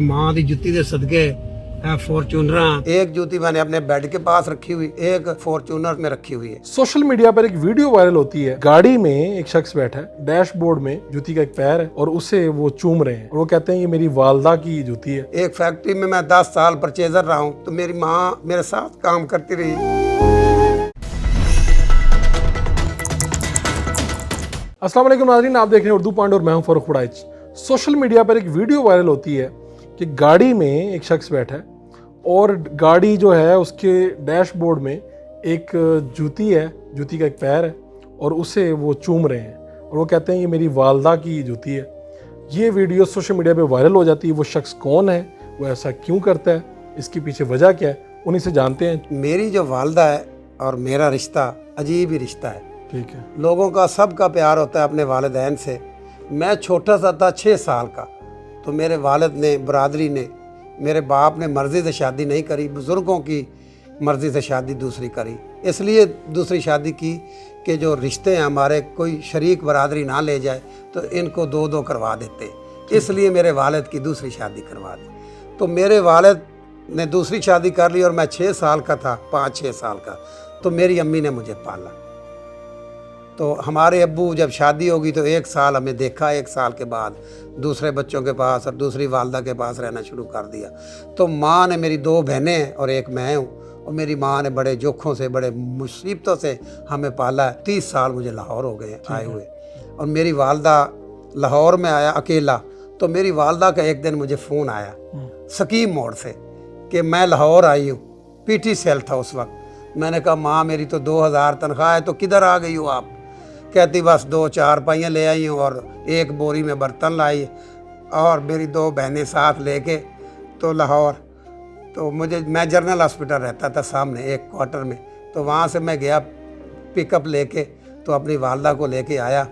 मां दी जुत्ती दे सदके फॉर्च्यूनर एक जूती मैंने अपने बेड के पास रखी हुई, एक फॉर्च्यूनर में रखी हुई है। सोशल मीडिया पर एक वीडियो वायरल होती है। गाड़ी में एक शख्स बैठा है, डैशबोर्ड में जूती का एक पैर है और उसे वो चूम रहे हैं और वो कहते हैं ये मेरी वालदा की जूती है। एक फैक्ट्री में मैं 10 साल परचेजर रहा हूँ, तो मेरी माँ मेरे साथ काम करती रही। अस्सलाम वालेकुम नाज़रीन, आप देख रहे हैं उर्दू पॉइंट और मैं हूं फरूख बड़ाइच। सोशल मीडिया पर एक वीडियो वायरल होती है कि गाड़ी में एक शख्स बैठा है और गाड़ी जो है उसके डैशबोर्ड में एक जूती है, जूती का एक पैर है और उसे वो चूम रहे हैं और वो कहते हैं ये मेरी वालदा की जूती है। ये वीडियो सोशल मीडिया पे वायरल हो जाती है। वो शख्स कौन है, वो ऐसा क्यों करता है, इसके पीछे वजह क्या है, उन्हीं से जानते हैं। मेरी जो वालदा है और मेरा रिश्ता अजीब ही रिश्ता है। ठीक है। लोगों का सबका प्यार होता है अपने वालिदैन से। मैं छोटा सा था, 6 साल का, तो मेरे वालिद ने, बरादरी ने, मेरे बाप ने मर्ज़ी से शादी नहीं करी, बुज़ुर्गों की मर्ज़ी से शादी दूसरी करी। इसलिए दूसरी शादी की कि जो रिश्ते हैं हमारे, कोई शरीक बरादरी ना ले जाए तो इनको 2-2 करवा देते, इसलिए मेरे वालिद की दूसरी शादी करवा दी। तो मेरे वालिद ने दूसरी शादी कर ली और मैं 6 साल का था, 5-6 साल का, तो मेरी अम्मी ने मुझे पाला। तो हमारे अब्बू जब शादी होगी तो 1 साल हमें देखा, 1 साल के बाद दूसरे बच्चों के पास और दूसरी वालदा के पास रहना शुरू कर दिया। तो माँ ने, मेरी 2 बहनें हैं और एक मैं हूँ, और मेरी माँ ने बड़े जोखों से, बड़े मुसीबतों से हमें पाला है। 30 साल मुझे लाहौर हो गए आए हुए, और मेरी वालदा लाहौर में आया अकेला। तो मेरी वालदा का एक दिन मुझे फ़ोन आया स्कीम मोड़ से कि मैं लाहौर आई हूँ, पीटी सेल था उस वक्त। मैंने कहा माँ मेरी तो 2000 तनख्वाह है, तो किधर आ गई हो आप? कहती बस 2 चारपाइयाँ ले आई हूँ और 1 बोरी में बर्तन लाई और मेरी 2 बहनें साथ लेके तो लाहौर। तो मैं जनरल हॉस्पिटल रहता था सामने एक क्वार्टर में, तो वहाँ से मैं गया पिकअप लेके, तो अपनी वालदा को लेके आया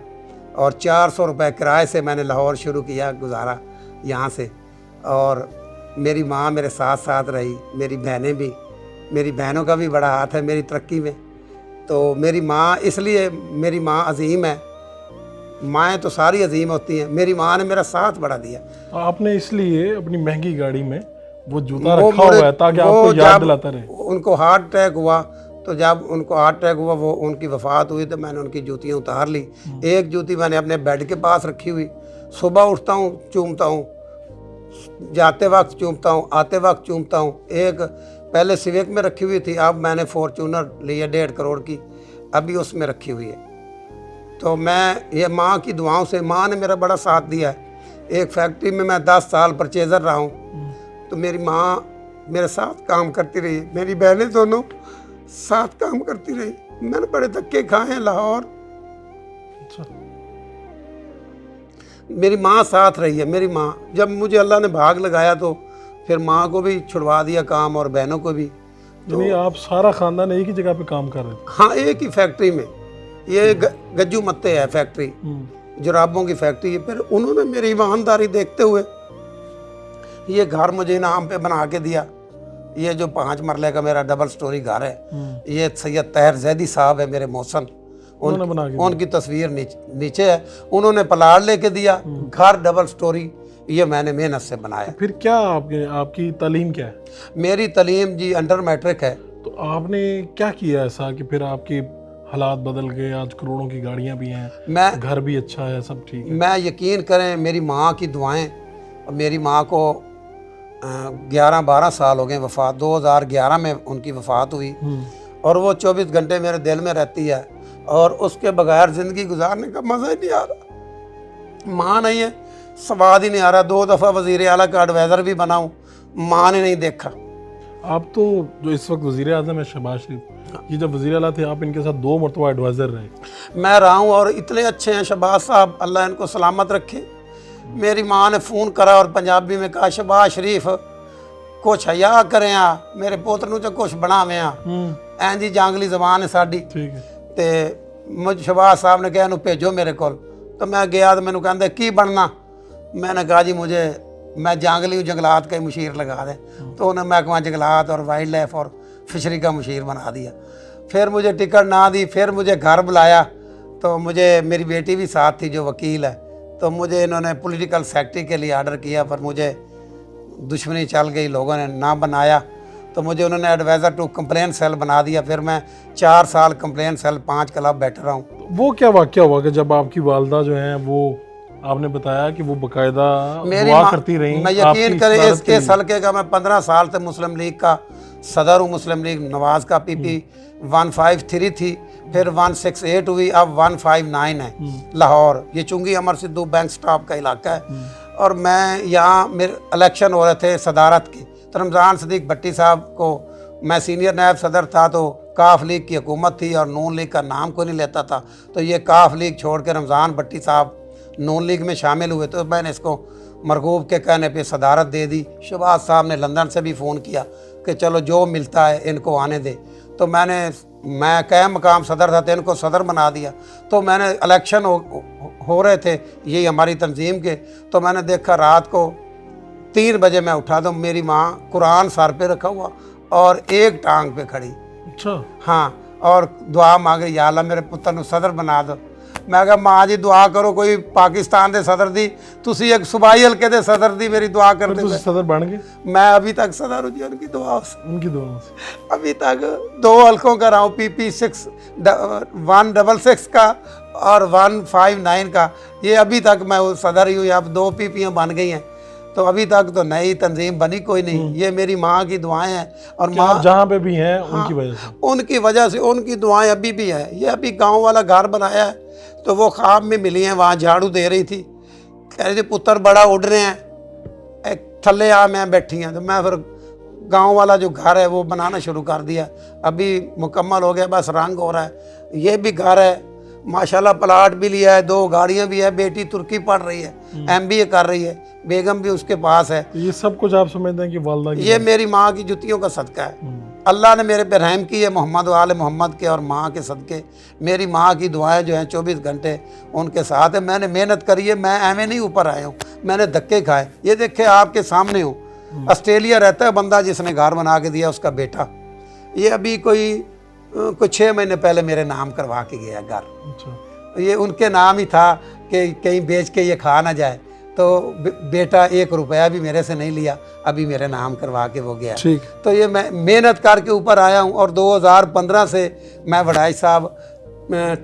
और 400 रुपये किराए से मैंने लाहौर शुरू किया गुजारा यहाँ से। और मेरी माँ मेरे साथ साथ रही, मेरी बहनें भी, मेरी बहनों का भी बड़ा हाथ है मेरी तरक्की में। तो मेरी माँ, इसलिए मेरी माँ अजीम है। माएँ तो सारी अजीम होती हैं, मेरी माँ ने मेरा साथ बड़ा दिया। आपने इसलिए अपनी महंगी गाड़ी में वो जूता रखा हुआ है ताकि आपको याद दिलाता रहे। उनको हार्ट अटैक हुआ, तो जब उनको हार्ट अटैक हुआ, वो उनकी वफ़ात हुई, तो मैंने उनकी जूतियाँ उतार ली। एक जूती मैंने अपने बेड के पास रखी हुई, सुबह उठता हूँ चूमता हूँ, जाते वक्त चूमता हूँ, आते वक्त चूमता हूँ। एक पहले सिविक में रखी हुई थी, अब मैंने फॉर्च्यूनर ली है 1.5 करोड़ की, अभी उसमें रखी हुई है। तो मैं, ये माँ की दुआओं से, माँ ने मेरा बड़ा साथ दिया है। एक फैक्ट्री में मैं 10 साल परचेजर रहा हूँ, तो मेरी माँ मेरे साथ काम करती रही, मेरी बहनें दोनों साथ काम करती रही। मैंने बड़े धक्के खाए हैं लाहौर। मेरी माँ साथ रही है। मेरी माँ, जब मुझे अल्लाह ने भाग लगाया तो फिर माँ को भी छुड़वा दिया काम और बहनों को भी। तो आप सारा खानदान एक ही जगह पे काम कर रहे थे? हाँ, एक ही फैक्ट्री में। ये गज्जू मत्ते है फैक्ट्री, जुराबों की फैक्ट्री है। फिर उन्होंने मेरी ईमानदारी देखते हुए ये घर मुझे इनाम पे बना के दिया। ये जो 5 मरले का मेरा डबल स्टोरी घर है, ये सैयद तहर जैदी साहब है मेरे मौसन, उनकी तस्वीर नीचे है। उन्होंने प्लाट लेके दिया, घर डबल स्टोरी, ये मैंने मेहनत से बनाया। तो फिर क्या आपकी तालीम क्या है? मेरी तालीम जी अंडर मैट्रिक है। तो आपने क्या किया ऐसा कि फिर आपके हालात बदल गए, आज करोड़ों की गाड़ियां भी हैं, घर भी अच्छा है, सब ठीक है? मैं, यकीन करें, मेरी माँ की दुआएं, और मेरी माँ को 11-12 साल हो गए वफ़ात, 2011 में उनकी वफ़ात हुई, और वो 24 घंटे मेरे दिल में रहती है, और उसके बगैर ज़िंदगी गुजारने का मज़ा ही नहीं आ रहा। माँ नहीं है, स्वाद ही नहीं आ रहा। 2 दफ़ा वज़ीर आला का एडवाइज़र भी बनाऊँ, माँ ने नहीं देखा। आप तो जो इस वक्त वज़ीर आज़म है शहबाज शरीफ, ये जब वज़ीर आला थे आप इनके साथ 2 मरतबा एडवाइज़र रहे। मैं रहा हूँ, और इतने अच्छे हैं शहबाज साहब, अल्लाह इनको सलामत रखे। मेरी माँ ने फ़ोन करा और पंजाबी में कहा, शहबाज शरीफ कुछ हया करें आ, मेरे पुत्र नूं कुछ बनावें आ। ऐं जी जांगली जबान है साडी। ठीक है। तो मुझ शहबाज साहब ने कहा इन्हूं भेजो मेरे को। तो मैं गया तो मैनू कहते की बनना। मैंने कहा जी मुझे, मैं जांगली जंगलात का ही मुशीर लगा दें। तो उन्हें महकमा जंगलात और वाइल्ड लाइफ और फिशरी का मुशीर बना दिया। फिर मुझे टिकट ना दी, फिर मुझे घर बुलाया। तो मुझे, मेरी बेटी भी साथ थी जो वकील है, तो मुझे इन्होंने पॉलिटिकल सेक्रेटरी के लिए आर्डर किया, पर मुझे दुश्मनी चल गई, लोगों ने ना बनाया, तो मुझे उन्होंने एडवाइज़र टू कंप्लेन सेल बना दिया। फिर मैं 4 साल कंप्लेन सेल 5 क्लब बैठ रहा हूँ। वो क्या वाकया हुआ कि जब आपकी वालदा जो हैं वो आपने बताया कि वो बाकायदा दुआ करती रहीं? मैं यकीन करें इस हल्के का मैं 15 साल से मुस्लिम लीग का सदर हूँ। मुस्लिम लीग नवाज का PP 153 थी, फिर 168 हुई, अब 159 है लाहौर। ये चुंगी अमर सिद्धू बैंक स्टॉप का इलाका है। और मैं यहाँ मेरे इलेक्शन हो रहे थे सदारत के, तो रमज़ान सदीक भट्टी साहब को, मैं सीनियर नायब सदर था, तो काफ लीग की हुकूमत थी और नून लीग का नाम को नहीं लेता था, तो ये काफ लीग छोड़ के रमज़ान भट्टी साहब नून लीग में शामिल हुए, तो मैंने इसको मरगूब के कहने पे सदारत दे दी। शहबाज साहब ने लंदन से भी फ़ोन किया कि चलो जो मिलता है इनको आने दे, तो मैं क़याम मकाम सदर था तो इनको सदर बना दिया। तो मैंने इलेक्शन हो रहे थे यही हमारी तंजीम के, तो मैंने देखा रात को 3 बजे मैं उठा, तो मेरी माँ कुरान सर पे रखा हुआ और एक टांग पे खड़ी। अच्छा। हाँ, और दुआ मांग रही, या अल्लाह मेरे पुत्र को सदर बना दो। मैं कहा माँ जी दुआ करो, कोई पाकिस्तान दे सदर दी, तुसी एक सूबाई हल्के दे सदर दी मेरी दुआ करते हुए। सदर बन गए? मैं अभी तक सदर हूँ जी, उनकी दुआ से। उनकी दुआ से अभी तक 2 हल्कों का रहा हूँ, PP 166 का और 159 का। ये अभी तक मैं वो सदर ही हूँ। अब 2 PP बन गई हैं, तो अभी तक तो नई तंजीम बनी कोई नहीं। ये मेरी माँ की दुआएं हैं, और माँ जहाँ पे भी हैं उनकी वजह से उनकी दुआएं अभी भी हैं। ये अभी गांव वाला घर बनाया है, तो वो ख्वाब में मिली हैं, वहाँ झाड़ू दे रही थी, कह रही थी पुत्र बड़ा उड़ रहे हैं, एक थल्ले आ मैं बैठी हैं। तो मैं फिर गांव वाला जो घर है वो बनाना शुरू कर दिया, अभी मुकम्मल हो गया, बस रंग हो रहा है। ये भी घर है माशाल्लाह, प्लाट भी लिया है, 2 गाड़ियाँ भी है, बेटी तुर्की पढ़ रही है, MBA कर रही है, बेगम भी उसके पास है। ये सब कुछ आप समझते हैं कि वालदा की? ये मेरी माँ की जुतियों का सदका है। अल्लाह ने मेरे पे रहम की है, मोहम्मद वाले मोहम्मद के और माँ के सदके। मेरी माँ की दुआएं जो हैं 24 घंटे उनके साथ है। मैंने मेहनत करी है, मैं एवं नहीं ऊपर आया हूँ, मैंने धक्के खाए। ये देखे आपके सामने हूँ, ऑस्ट्रेलिया रहता है बंदा जिसने घर बना के दिया, उसका बेटा, ये अभी कोई 6 महीने पहले मेरे नाम करवा के गया घर। अच्छा। ये उनके नाम ही था कि कहीं बेच के ये खा ना जाए, तो बेटा 1 रुपया भी मेरे से नहीं लिया, अभी मेरे नाम करवा के वो गया। ठीक। तो ये मैं मेहनत करके ऊपर आया हूँ, और 2015 से मैं वड़ाई साहब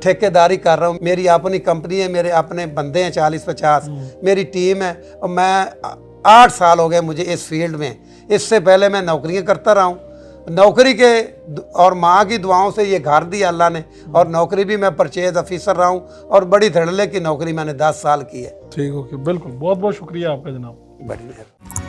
ठेकेदारी कर रहा हूँ। मेरी अपनी कंपनी है, मेरे अपने बंदे हैं 40-50, मेरी टीम है, और मैं 8 साल हो गए मुझे इस फील्ड में। इससे पहले मैं नौकरियाँ करता रहा हूँ। नौकरी के और माँ की दुआओं से ये घर दिया अल्लाह ने, और नौकरी भी मैं परचेज ऑफिसर रहा हूँ, और बड़ी धड़ल्ले की नौकरी मैंने 10 साल की है। ठीक, ओके, बिल्कुल। बहुत बहुत शुक्रिया आपका जनाब। बड़ी मेहरबानी।